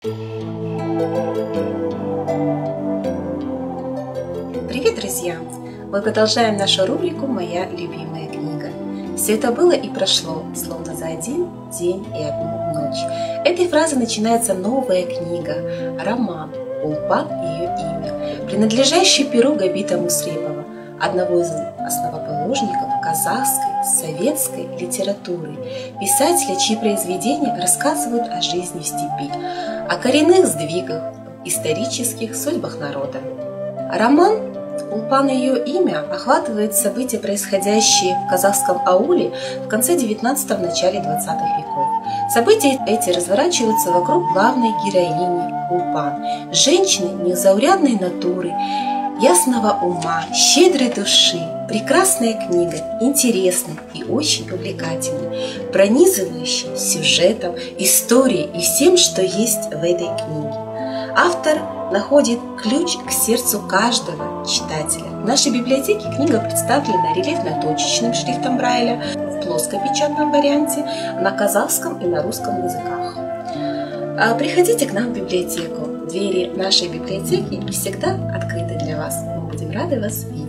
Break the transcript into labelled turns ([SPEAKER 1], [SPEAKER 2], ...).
[SPEAKER 1] Привет, друзья! Мы продолжаем нашу рубрику «Моя любимая книга». Все это было и прошло, словно за один день и одну ночь. Этой фразой начинается новая книга, роман «Улпан и ее имя», принадлежащий перу Габита Мусрепова, одного из основоположников казахской, советской литературы, писателя, чьи произведения рассказывают о жизни в степи, о коренных сдвигах, исторических судьбах народа. Роман «Улпан и ее имя» охватывает события, происходящие в казахском ауле в конце 19-го, начале 20-х веков. События эти разворачиваются вокруг главной героини Улпан, женщины незаурядной натуры, ясного ума, щедрой души. Прекрасная книга, интересная и очень увлекательная, пронизывающая сюжетом, историей и всем, что есть в этой книге. Автор находит ключ к сердцу каждого читателя. В нашей библиотеке книга представлена рельефно-точечным шрифтом Брайля в плоскопечатном варианте, на казахском и на русском языках. Приходите к нам в библиотеку. Двери нашей библиотеки всегда открыты для вас. Мы будем рады вас видеть.